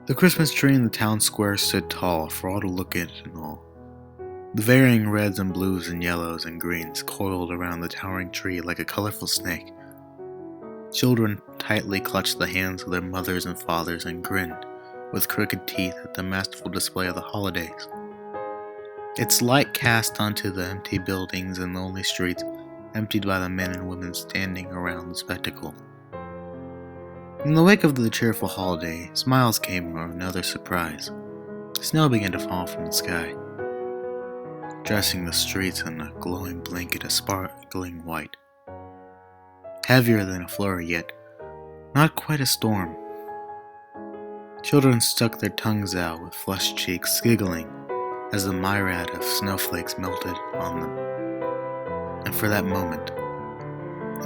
The Christmas tree in the town square stood tall for all to look at and all. The varying reds and blues and yellows and greens coiled around the towering tree like a colorful snake. Children tightly clutched the hands of their mothers and fathers and grinned with crooked teeth at the masterful display of the holidays. Its light cast onto the empty buildings and lonely streets, emptied by the men and women standing around the spectacle. In the wake of the cheerful holiday, smiles came or another surprise. Snow began to fall from the sky, dressing the streets in a glowing blanket of sparkling white. Heavier than a flurry, yet not quite a storm. Children stuck their tongues out with flushed cheeks, giggling as the myriad of snowflakes melted on them. And for that moment,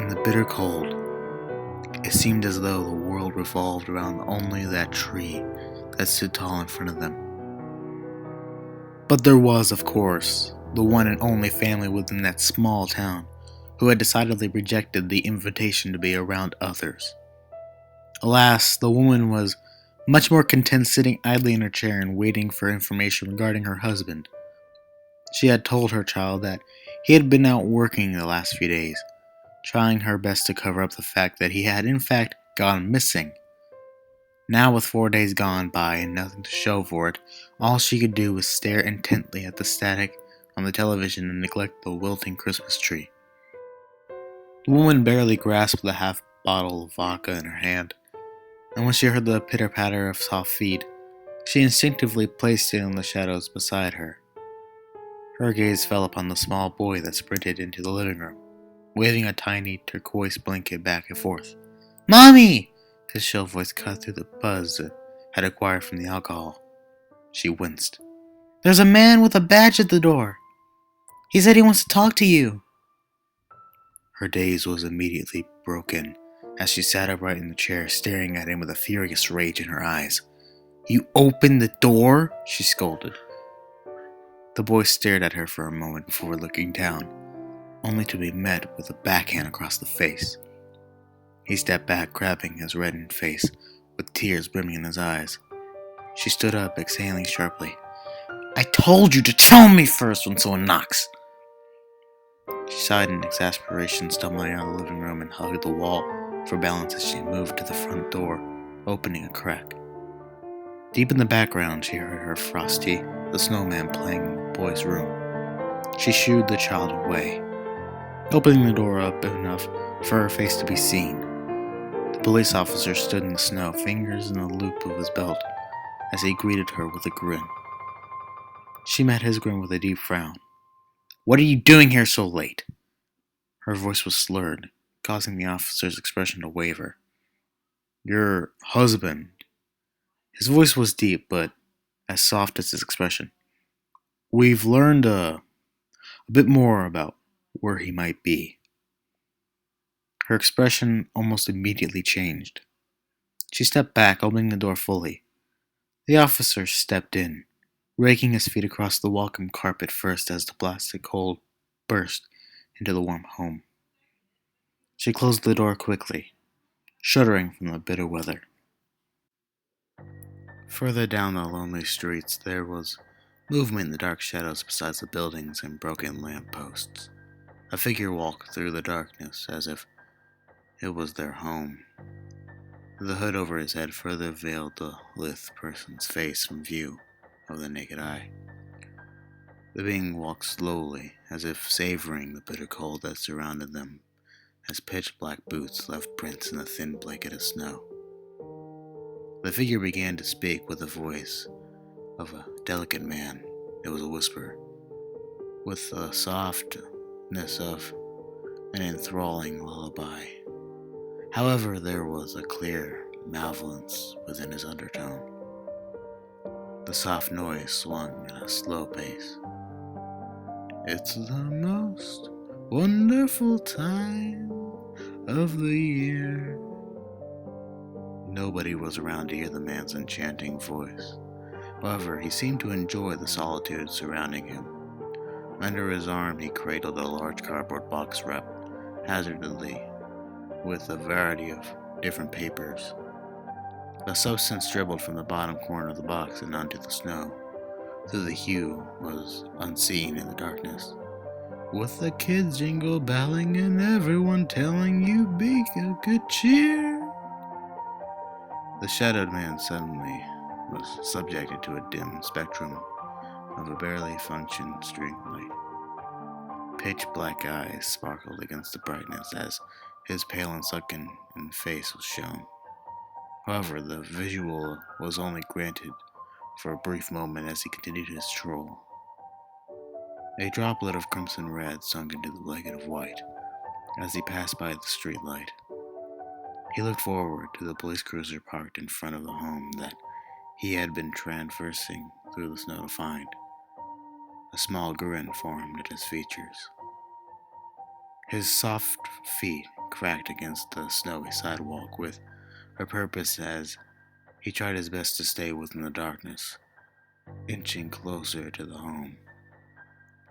in the bitter cold, it seemed as though the world revolved around only that tree that stood tall in front of them. But there was, of course, the one and only family within that small town who had decidedly rejected the invitation to be around others. Alas, the woman was much more content sitting idly in her chair and waiting for information regarding her husband. She had told her child that he had been out working the last few days, trying her best to cover up the fact that he had in fact gone missing. Now, with 4 days gone by and nothing to show for it, all she could do was stare intently at the static on the television and neglect the wilting Christmas tree. The woman barely grasped the half bottle of vodka in her hand, and when she heard the pitter-patter of soft feet, she instinctively placed it in the shadows beside her. Her gaze fell upon the small boy that sprinted into the living room, waving a tiny turquoise blanket back and forth. "Mommy!" His shrill voice cut through the buzz it had acquired from the alcohol. She winced. "There's a man with a badge at the door. He said he wants to talk to you." Her daze was immediately broken as she sat upright in the chair, staring at him with a furious rage in her eyes. "You opened the door?" she scolded. The boy stared at her for a moment before looking down, only to be met with a backhand across the face. He stepped back, grabbing his reddened face, with tears brimming in his eyes. She stood up, exhaling sharply. "I told you to tell me first when someone knocks!" She sighed in exasperation, stumbling out of the living room and hugged the wall for balance as she moved to the front door, opening a crack. Deep in the background, she heard her Frosty, the snowman, playing in the boy's room. She shooed the child away, opening the door up enough for her face to be seen. The police officer stood in the snow, fingers in the loop of his belt, as he greeted her with a grin. She met his grin with a deep frown. "What are you doing here so late?" Her voice was slurred, causing the officer's expression to waver. "Your husband." His voice was deep, but as soft as his expression. "We've learned a bit more about where he might be." Her expression almost immediately changed. She stepped back, opening the door fully. The officer stepped in, raking his feet across the welcome carpet first as the plastic cold burst into the warm home. She closed the door quickly, shuddering from the bitter weather. Further down the lonely streets, there was movement in the dark shadows beside the buildings and broken lamp posts. A figure walked through the darkness as if it was their home. The hood over his head further veiled the lithe person's face from view of the naked eye. The being walked slowly, as if savoring the bitter cold that surrounded them, as pitch-black boots left prints in the thin blanket of snow. The figure began to speak with the voice of a delicate man. It was a whisper, with the softness of an enthralling lullaby. However, there was a clear malevolence within his undertone. The soft noise swung at a slow pace. "It's the most wonderful time of the year." Nobody was around to hear the man's enchanting voice. However, he seemed to enjoy the solitude surrounding him. Under his arm, he cradled a large cardboard box wrapped haphazardly with a variety of different papers. The substance dribbled from the bottom corner of the box and onto the snow, though the hue was unseen in the darkness. With the kids jingle belling and everyone telling you be of good cheer. The shadowed man suddenly was subjected to a dim spectrum of a barely functioning street light. Pitch black eyes sparkled against the brightness as his pale and sunken face was shown. However, the visual was only granted for a brief moment as he continued his stroll. A droplet of crimson red sunk into the blanket of white as he passed by the street light. He looked forward to the police cruiser parked in front of the home that he had been traversing through the snow to find. A small grin formed at his features. His soft feet cracked against the snowy sidewalk with a purpose as he tried his best to stay within the darkness, inching closer to the home.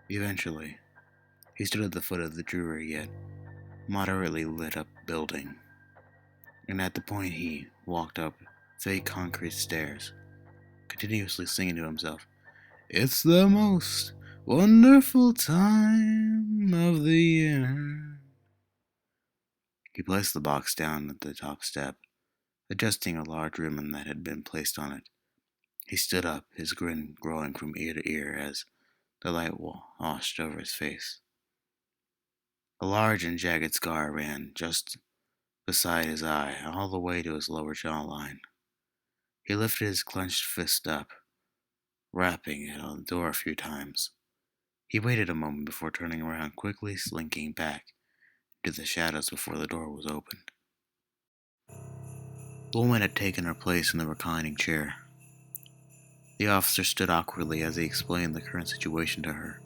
Eventually, he stood at the foot of the dreary yet moderately lit up building, and at the point he walked up fake concrete stairs, continuously singing to himself, "It's the most wonderful time of the year." He placed the box down at the top step, adjusting a large ribbon that had been placed on it. He stood up, his grin growing from ear to ear as the light washed over his face. A large and jagged scar ran just beside his eye, all the way to his lower jawline. He lifted his clenched fist up, rapping it on the door a few times. He waited a moment before turning around, quickly slinking back into the shadows before the door was opened. The woman had taken her place in the reclining chair. The officer stood awkwardly as he explained the current situation to her,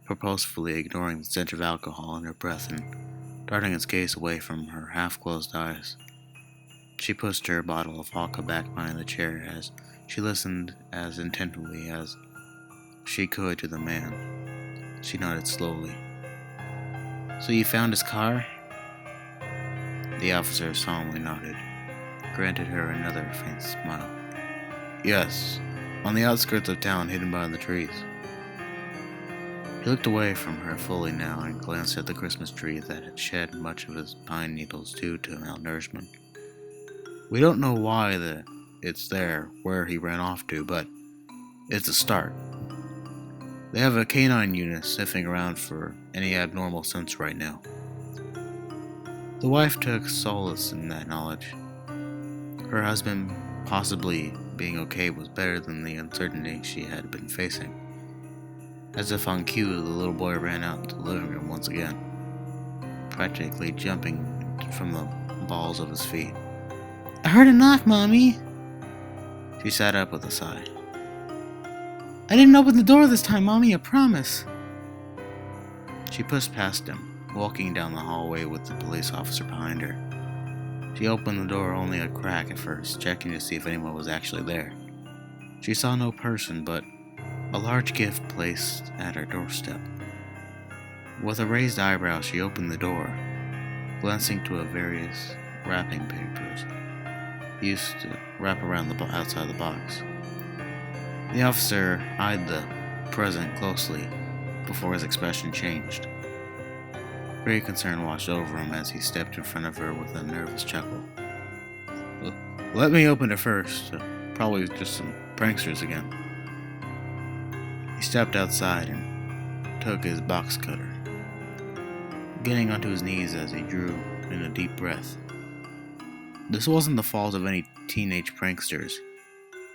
purposefully ignoring the stench of alcohol in her breath and darting his gaze away from her half-closed eyes. She pushed her bottle of vodka back behind the chair as she listened as intently as she could to the man. She nodded slowly. "So you found his car?" The officer solemnly nodded, granted her another faint smile. "Yes, on the outskirts of town, hidden by the trees." He looked away from her fully now and glanced at the Christmas tree that had shed much of its pine needles due to malnourishment. "We don't know why it's there where he ran off to, but it's a start. They have a canine unit sniffing around for any abnormal scents right now." The wife took solace in that knowledge. Her husband possibly being okay was better than the uncertainty she had been facing. As if on cue, the little boy ran out into the living room once again, practically jumping from the balls of his feet. "I heard a knock, Mommy." She sat up with a sigh. "I didn't open the door this time, Mommy, I promise." She pushed past him, walking down the hallway with the police officer behind her. She opened the door only a crack at first, checking to see if anyone was actually there. She saw no person, but a large gift placed at her doorstep. With a raised eyebrow, she opened the door, glancing to various wrapping papers used to wrap around the outside of the box. The officer eyed the present closely before his expression changed. Great concern washed over him as he stepped in front of her with a nervous chuckle. "Let me open it first. Probably just some pranksters again." He stepped outside and took his box cutter, getting onto his knees as he drew in a deep breath. This wasn't the fault of any teenage pranksters.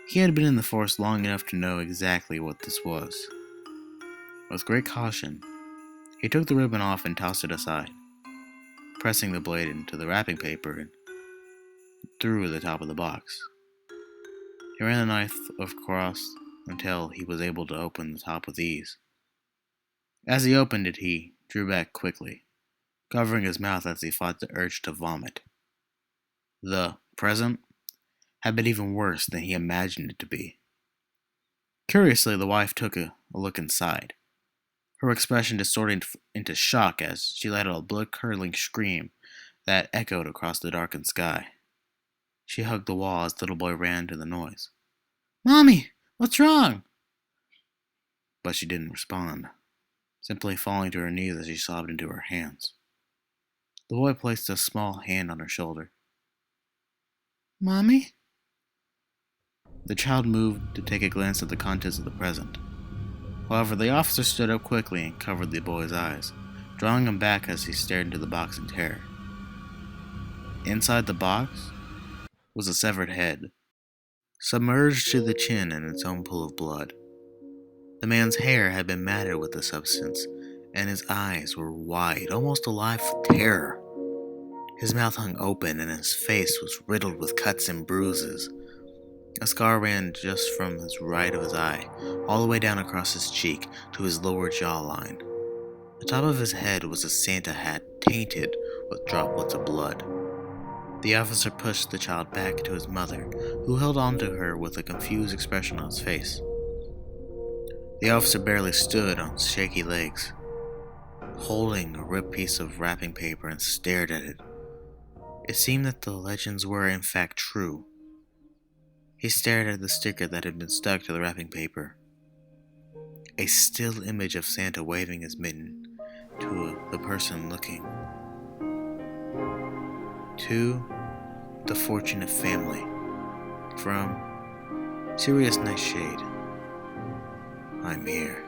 He had been in the force long enough to know exactly what this was. With great caution, he took the ribbon off and tossed it aside, pressing the blade into the wrapping paper and through the top of the box. He ran the knife across until he was able to open the top with ease. As he opened it, he drew back quickly, covering his mouth as he fought the urge to vomit. The present had been even worse than he imagined it to be. Curiously, the wife took a look inside, her expression distorting into shock as she let out a blood-curdling scream that echoed across the darkened sky. She hugged the wall as the little boy ran to the noise. "Mommy, what's wrong?" But she didn't respond, simply falling to her knees as she sobbed into her hands. The boy placed a small hand on her shoulder. "Mommy?" The child moved to take a glance at the contents of the present. However, the officer stood up quickly and covered the boy's eyes, drawing him back as he stared into the box in terror. Inside the box was a severed head, submerged to the chin in its own pool of blood. The man's hair had been matted with the substance, and his eyes were wide, almost alive with terror. His mouth hung open, and his face was riddled with cuts and bruises. A scar ran just from his right of his eye, all the way down across his cheek to his lower jawline. The top of his head was a Santa hat tainted with droplets of blood. The officer pushed the child back to his mother, who held on to her with a confused expression on his face. The officer barely stood on shaky legs, holding a ripped piece of wrapping paper, and stared at it. It seemed that the legends were in fact true. He stared at the sticker that had been stuck to the wrapping paper. A still image of Santa waving his mitten to the person looking. To the fortunate family. From Serious Nightshade. I'm here.